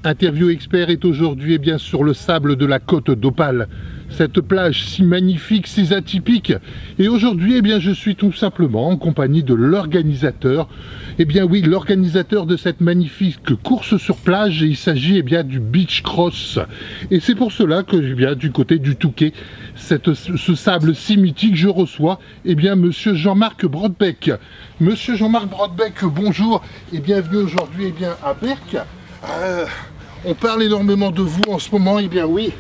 Interview Expert est aujourd'hui bien sur le sable de la côte d'Opale. Cette plage si magnifique, si atypique. Et aujourd'hui, je suis tout simplement en compagnie de l'organisateur. Oui, l'organisateur de cette magnifique course sur plage. Et il s'agit du beach cross. Et c'est pour cela que du côté du Touquet, ce sable si mythique, je reçois monsieur Jean-Marc Brodbeck. Monsieur Jean-Marc Brodbeck, bonjour et bienvenue aujourd'hui à Berck. On parle énormément de vous en ce moment, oui,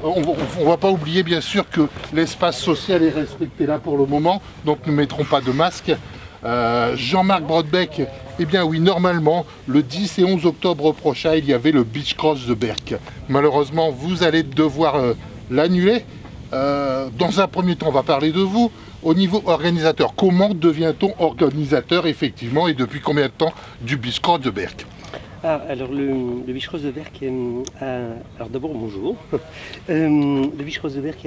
on ne va pas oublier bien sûr que l'espace social est respecté là pour le moment, donc nous ne mettrons pas de masque. Jean-Marc Brodbeck, oui, normalement, le 10 et 11 octobre prochain, il y avait le Beach Cross de Berck. Malheureusement, vous allez devoir l'annuler. Dans un premier temps, on va parler de vous. Au niveau organisateur, comment devient-on organisateur effectivement et depuis combien de temps du Beach Cross de Berck? Alors le Beach Cross de Berck, alors d'abord bonjour. Le Beach Cross de Berck,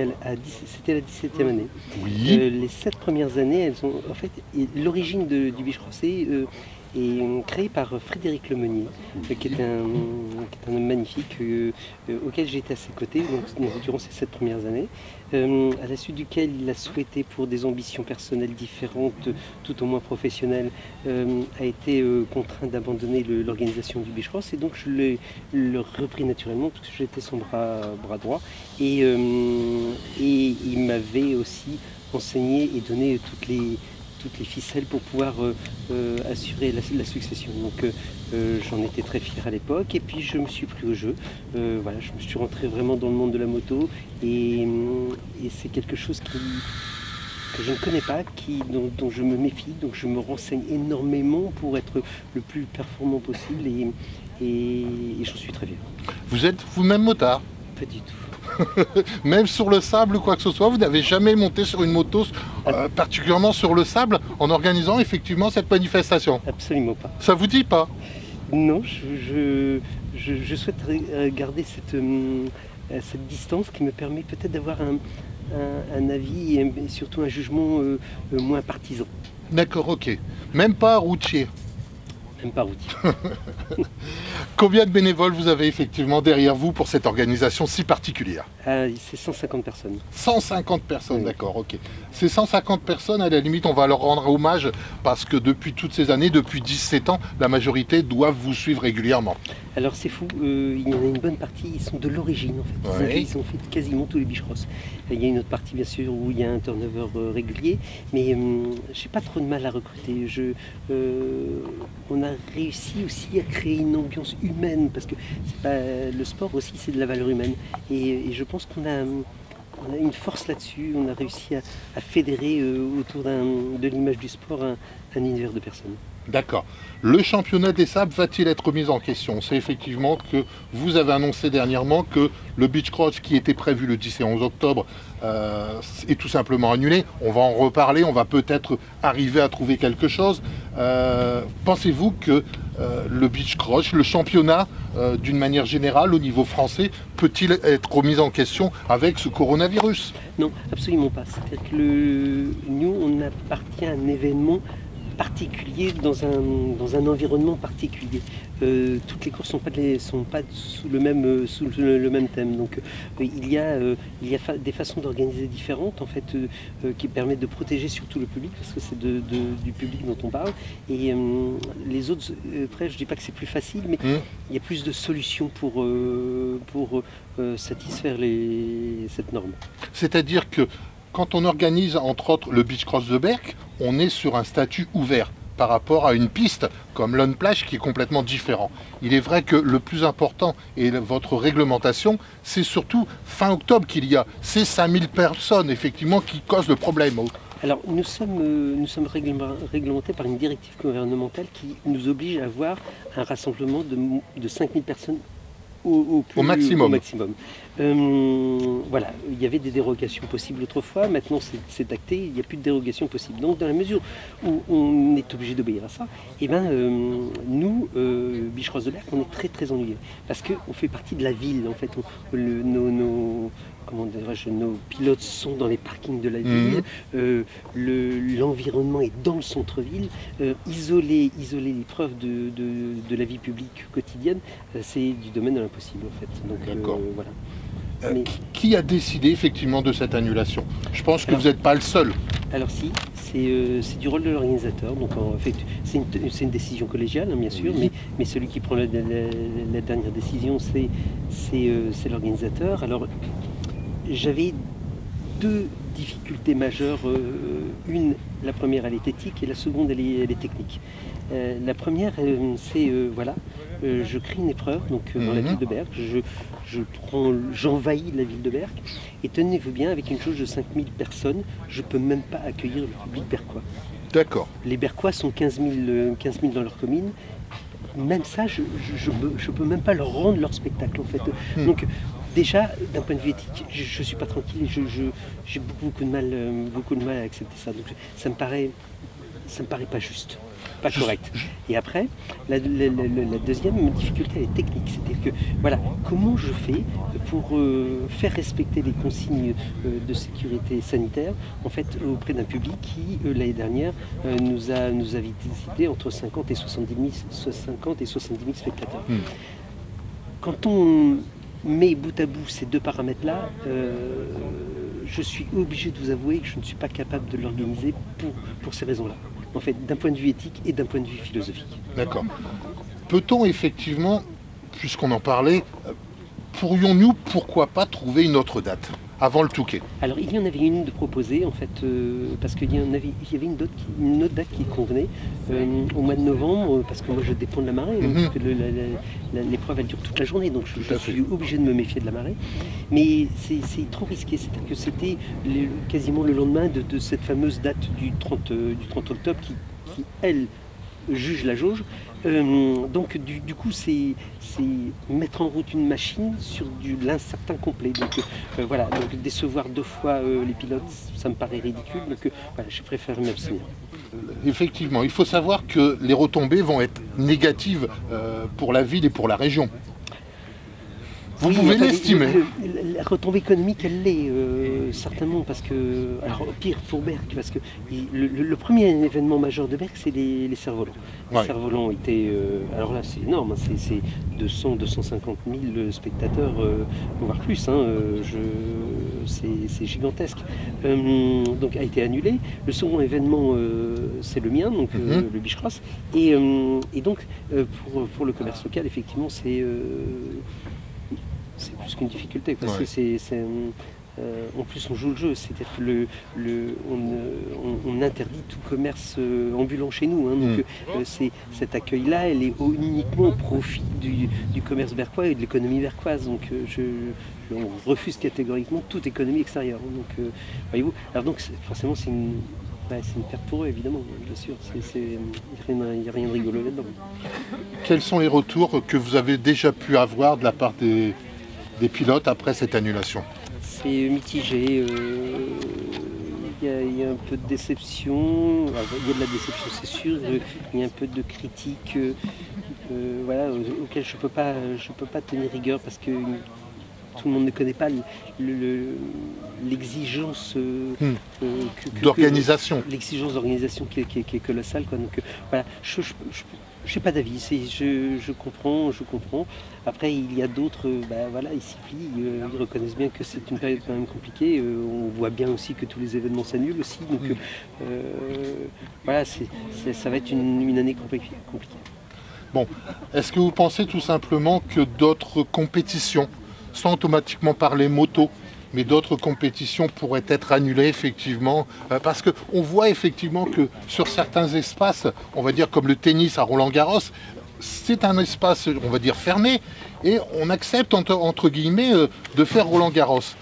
c'était la 17e année. Oui. Les 7 premières années, elles ont en fait l'origine du Beach Cross est créée par Frédéric Lemonnier, qui est un homme magnifique auquel j'ai été à ses côtés durant ces 7 premières années. À la suite duquel il a souhaité, pour des ambitions personnelles différentes, tout au moins professionnelles, a été contraint d'abandonner l'organisation du Beach Cross, et donc je l'ai repris naturellement parce que j'étais son bras droit, et il m'avait aussi enseigné et donné toutes les ficelles pour pouvoir assurer la succession. Donc j'en étais très fier à l'époque, et puis je me suis pris au jeu. Voilà, je me suis rentré vraiment dans le monde de la moto, et c'est quelque chose que je ne connais pas, dont je me méfie, donc je me renseigne énormément pour être le plus performant possible, et j'en suis très fier. Vous êtes vous-même motard? Pas du tout. Même sur le sable ou quoi que ce soit, vous n'avez jamais monté sur une moto, particulièrement sur le sable, en organisant effectivement cette manifestation? Absolument pas. Ça vous dit pas? Non, je souhaite garder cette distance qui me permet peut-être d'avoir un avis et surtout un jugement moins partisan. D'accord, ok. Même pas routier? Même pas routier. Combien de bénévoles vous avez effectivement derrière vous pour cette organisation si particulière? C'est 150 personnes. 150 personnes, oui. D'accord, ok. Ces 150 personnes, à la limite, on va leur rendre hommage parce que depuis toutes ces années, depuis 17 ans, la majorité doivent vous suivre régulièrement. Alors c'est fou, il y en a une bonne partie, ils sont de l'origine en fait. Ouais. Ils ont fait quasiment tous les Beach Cross. Il y a une autre partie bien sûr où il y a un turnover régulier, mais j'ai pas trop de mal à recruter. On a réussi aussi à créer une ambiance humaine, parce que le sport aussi c'est de la valeur humaine, et je pense qu'on a une force là-dessus. On a réussi à fédérer autour de l'image du sport un univers de personnes. D'accord. Le championnat des sables va-t-il être mis en question? C'est effectivement que vous avez annoncé dernièrement que le Beach Cross qui était prévu le 10 et 11 octobre est tout simplement annulé. On va en reparler, on va peut-être arriver à trouver quelque chose. Pensez-vous que le Beach Cross, le championnat d'une manière générale au niveau français, peut-il être remis en question avec ce coronavirus? Non, absolument pas. C'est-à-dire que nous, on appartient à un événement particulier dans un environnement particulier. Toutes les courses sont pas sous le même thème. Donc il y a des façons d'organiser différentes en fait, qui permettent de protéger surtout le public, parce que c'est du public dont on parle. Et les autres, après je dis pas que c'est plus facile, mais il y a plus de solutions pour satisfaire cette norme. C'est-à-dire que quand on organise entre autres le Beach Cross de Berck, on est sur un statut ouvert par rapport à une piste comme Lone Plage qui est complètement différent. Il est vrai que le plus important et votre réglementation, c'est surtout fin octobre qu'il y a ces 5000 personnes effectivement qui causent le problème. Alors nous sommes réglementés par une directive gouvernementale qui nous oblige à avoir un rassemblement de 5000 personnes au maximum. Au maximum. Voilà, il y avait des dérogations possibles autrefois, maintenant c'est acté, il n'y a plus de dérogations possibles. Donc dans la mesure où on est obligé d'obéir à ça, et nous, Biche-Rose de Berck, on est très très ennuyés, parce qu'on fait partie de la ville, en fait. Comment dirais-je, nos pilotes sont dans les parkings de la ville, l'environnement est dans le centre-ville, isoler l'épreuve de la vie publique quotidienne, c'est du domaine de l'impossible en fait. Donc voilà. Mais, qui a décidé effectivement de cette annulation? Je pense que vous n'êtes pas le seul. Alors si, c'est du rôle de l'organisateur, donc en fait c'est une décision collégiale hein, bien sûr, mais celui qui prend la dernière décision c'est l'organisateur. Alors j'avais deux difficultés majeures, la première elle est éthique et la seconde elle est technique. La première c'est voilà, je crée une épreuve donc, dans la ville de Berck, j'envahis la ville de Berck et tenez-vous bien, avec une jauge de 5000 personnes, je ne peux même pas accueillir le public berquois. D'accord. Les Berquois sont 15 000 dans leur commune. Même ça, je ne peux même pas leur rendre leur spectacle en fait. Donc déjà, d'un point de vue éthique, je ne suis pas tranquille et j'ai beaucoup de mal à accepter ça. Donc ça me paraît pas juste, pas correct. Et après, la deuxième difficulté elle est technique, c'est-à-dire que voilà, comment je fais pour faire respecter les consignes de sécurité sanitaire en fait auprès d'un public qui l'année dernière nous a visité entre 50 et 70 000 spectateurs. Quand on met bout à bout ces deux paramètres-là, je suis obligé de vous avouer que je ne suis pas capable de l'organiser pour ces raisons-là. En fait, d'un point de vue éthique et d'un point de vue philosophique. D'accord. Peut-on effectivement, puisqu'on en parlait, pourrions-nous, pourquoi pas, trouver une autre date avant le Touquet? Alors il y en avait une de proposée en fait, parce qu'il y avait une autre date qui convenait au mois de novembre, parce que moi je dépends de la marée, parce que l'épreuve elle dure toute la journée, donc je suis obligé de me méfier de la marée. Mais c'est trop risqué, c'est-à-dire que c'était quasiment le lendemain de cette fameuse date du 30 octobre qui elle, juge la jauge. Donc du coup c'est mettre en route une machine sur l'incertain complet. Donc voilà, donc décevoir deux fois les pilotes, ça me paraît ridicule. Donc voilà, je préfère m'abstenir. Effectivement, il faut savoir que les retombées vont être négatives pour la ville et pour la région. Vous pouvez l'estimer. La retombée économique, elle l'est certainement, parce que, alors pire pour Berck, parce que le premier événement majeur de Berck, c'est les cerfs-volants. Les cerfs-volants étaient, alors là c'est énorme, hein, c'est 200-250 000 spectateurs, voire plus, hein, c'est gigantesque. Donc a été annulé. Le second événement, c'est le mien, donc le Biche-Cross, et donc pour le commerce local, effectivement, c'est plus qu'une difficulté, parce que en plus on joue le jeu, c'est-à-dire que on interdit tout commerce ambulant chez nous, hein, donc cet accueil-là, elle est uniquement au profit du commerce berquois et de l'économie berquoise, donc on refuse catégoriquement toute économie extérieure. Donc voyez-vous, alors donc forcément c'est une perte pour eux, évidemment, bien sûr, il n'y a rien de rigolo là-dedans. Quels sont les retours que vous avez déjà pu avoir de la part des pilotes après cette annulation? C'est mitigé, il y a un peu de déception, il y a de la déception c'est sûr, il y a un peu de critique voilà, auquel je peux pas tenir rigueur, parce que tout le monde ne connaît pas l'exigence d'organisation. L'exigence d'organisation qui est colossale, quoi. Donc voilà, je n'ai pas d'avis, je comprends. Après, il y a d'autres, voilà, ils s'y plient, ils reconnaissent bien que c'est une période quand même compliquée. On voit bien aussi que tous les événements s'annulent aussi. Donc voilà, ça va être une année compliquée. Bon, est-ce que vous pensez tout simplement que d'autres compétitions, sans automatiquement parler moto, mais d'autres compétitions pourraient être annulées effectivement, parce qu'on voit effectivement que sur certains espaces, on va dire comme le tennis à Roland-Garros, c'est un espace, on va dire, fermé, et on accepte entre guillemets de faire Roland-Garros.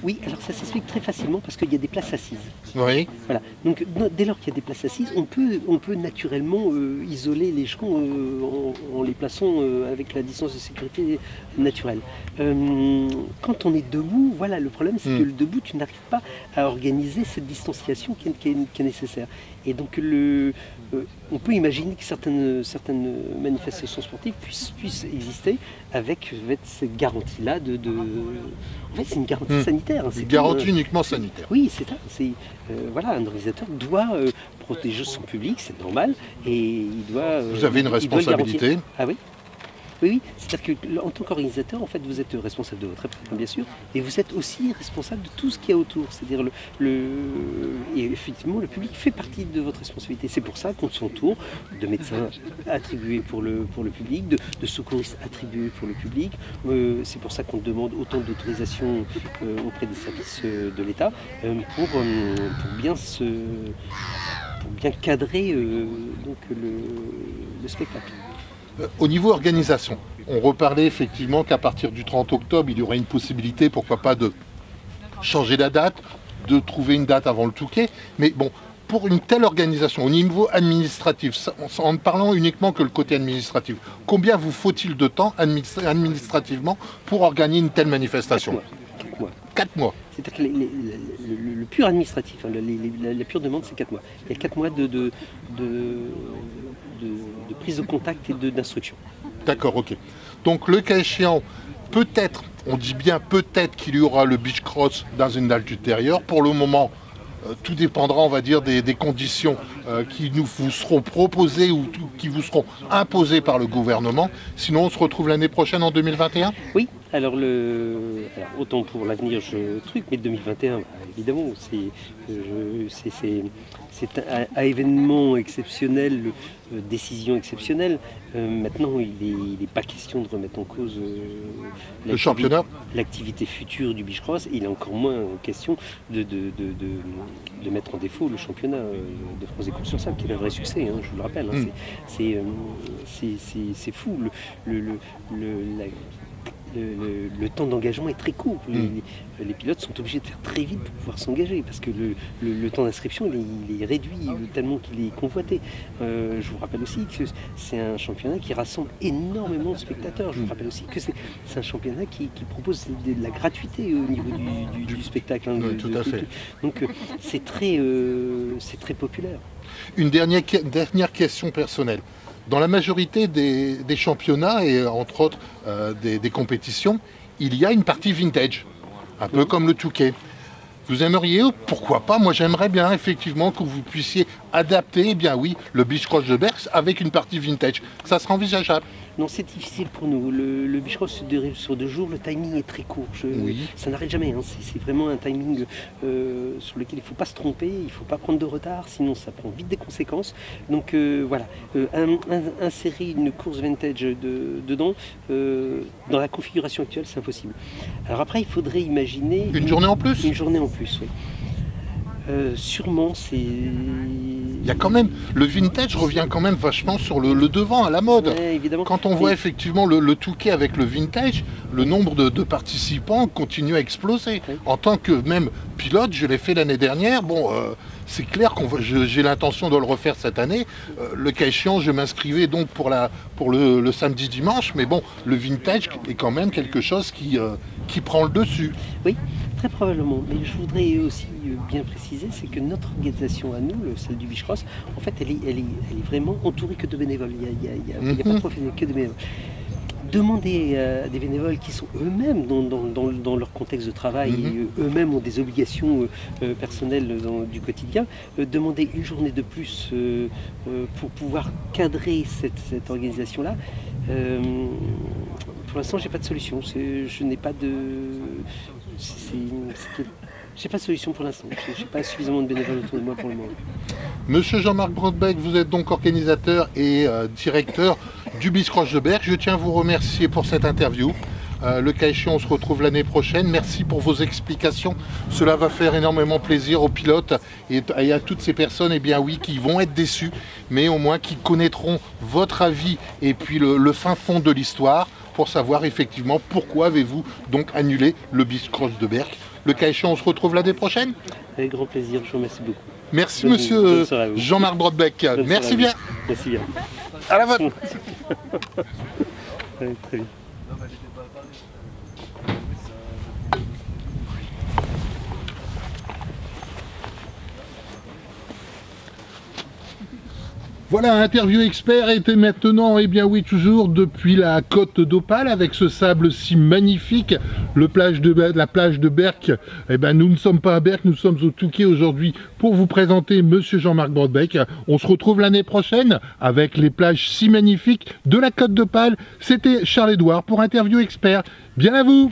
Oui, alors ça s'explique très facilement parce qu'il y a des places assises. Oui. Voilà. Donc dès lors qu'il y a des places assises, on peut naturellement isoler les gens en les plaçant avec la distance de sécurité naturelle. Quand on est debout, voilà, le problème c'est que le debout, tu n'arrives pas à organiser cette distanciation qui est nécessaire. Et donc on peut imaginer que certaines manifestations sportives puissent exister avec cette garantie-là En fait, c'est une garantie sanitaire. Hein, une garantie uniquement sanitaire. Oui, c'est ça. Voilà, un organisateur doit protéger son public, c'est normal, et il doit. Vous avez une responsabilité. Ah oui. Oui, c'est-à-dire qu'en tant qu'organisateur, en fait, vous êtes responsable de votre épreuve, bien sûr, et vous êtes aussi responsable de tout ce qu'il y a autour. C'est-à-dire et effectivement, le public fait partie de votre responsabilité. C'est pour ça qu'on s'entoure de médecins attribués pour le public, de secouristes attribués pour le public. C'est pour ça qu'on demande autant d'autorisation auprès des services de l'État pour bien cadrer donc le spectacle. Au niveau organisation, on reparlait effectivement qu'à partir du 30 octobre, il y aurait une possibilité, pourquoi pas, de changer la date, de trouver une date avant le Touquet. Mais bon, pour une telle organisation, au niveau administratif, en ne parlant uniquement que le côté administratif, combien vous faut-il de temps administrativement pour organiser une telle manifestation? 4 mois. 4 mois. C'est-à-dire que le pur administratif, hein, la pure demande, c'est 4 mois. Il y a 4 mois de prise de contact et d'instruction. D'accord, ok. Donc le cas échéant, peut-être, on dit bien peut-être qu'il y aura le beach cross dans une date ultérieure. Pour le moment, tout dépendra, on va dire, des conditions qui vous seront proposées ou qui vous seront imposées par le gouvernement. Sinon, on se retrouve l'année prochaine en 2021 ? Oui, alors autant pour l'avenir, mais 2021, évidemment, c'est un événement exceptionnel, décision exceptionnelle. Maintenant, il n'est pas question de remettre en cause le championnat, l'activité future du beach cross. Il est encore moins question de mettre en défaut le championnat de France des courses sur sable, qui est un vrai succès, hein, je vous le rappelle. Hein. C'est fou. Le temps d'engagement est très court. Les pilotes sont obligés de faire très vite pour pouvoir s'engager parce que le temps d'inscription il est réduit tellement qu'il est convoité. Je vous rappelle aussi que c'est un championnat qui rassemble énormément de spectateurs. Je vous rappelle aussi que c'est un championnat qui propose de la gratuité au niveau du spectacle. Hein, tout à fait. Donc c'est très populaire. Une dernière question personnelle. Dans la majorité des championnats et entre autres des compétitions, il y a une partie vintage, un peu comme le Touquet. Vous aimeriez, pourquoi pas, moi j'aimerais bien effectivement que vous puissiez adapter, eh bien oui, le beach cross de Berck avec une partie vintage. Ça sera envisageable. Non, c'est difficile pour nous. Le beach cross se déroule sur 2 jours, le timing est très court. Ça n'arrête jamais. Hein. C'est vraiment un timing sur lequel il ne faut pas se tromper, il ne faut pas prendre de retard, sinon ça prend vite des conséquences. Donc voilà, insérer une course vintage dedans, dans la configuration actuelle, c'est impossible. Alors après, il faudrait imaginer... Une journée en plus ? Une journée en plus, oui. Sûrement, c'est... Il y a quand même, le vintage revient quand même vachement sur le devant, à la mode. Ouais, évidemment. Quand on voit effectivement le Touquet avec le vintage, le nombre de participants continue à exploser. Oui. En tant que même pilote, je l'ai fait l'année dernière, c'est clair que j'ai l'intention de le refaire cette année. Le cas échéant, je m'inscrivais donc pour le samedi-dimanche, mais bon, le vintage est quand même quelque chose qui prend le dessus. Oui. Très probablement, mais je voudrais aussi bien préciser, c'est que notre organisation à nous, celle du beach cross, en fait, elle est vraiment entourée que de bénévoles. Il n'y a pas trop que de bénévoles. Demander à des bénévoles qui sont eux-mêmes dans leur contexte de travail, et eux-mêmes ont des obligations personnelles du quotidien, demander une journée de plus pour pouvoir cadrer cette organisation-là, pour l'instant, j'ai pas de solution. Je n'ai pas de... J'ai pas de solution pour l'instant. J'ai pas suffisamment de bénévoles autour de moi pour le moment. Monsieur Jean-Marc Brodbeck, vous êtes donc organisateur et directeur du beach cross de Berck. Je tiens à vous remercier pour cette interview. Le cas échéant, on se retrouve l'année prochaine. Merci pour vos explications. Cela va faire énormément plaisir aux pilotes et à toutes ces personnes, eh bien oui, qui vont être déçues, mais au moins qui connaîtront votre avis et puis le fin fond de l'histoire pour savoir effectivement pourquoi avez-vous donc annulé le beach cross de Berck. Le cas échéant, on se retrouve l'année prochaine. Avec grand plaisir, je vous remercie beaucoup. Merci monsieur Jean-Marc Brodbeck. Merci bien. Merci bien. À la vôtre. Ouais, très bien. Voilà, interview expert était maintenant, eh bien oui, toujours depuis la côte d'Opale avec ce sable si magnifique, la plage de Berck. Eh ben, nous ne sommes pas à Berck, nous sommes au Touquet aujourd'hui pour vous présenter monsieur Jean-Marc Brodbeck. On se retrouve l'année prochaine avec les plages si magnifiques de la côte d'Opale. C'était Charles Édouard pour interview expert. Bien à vous!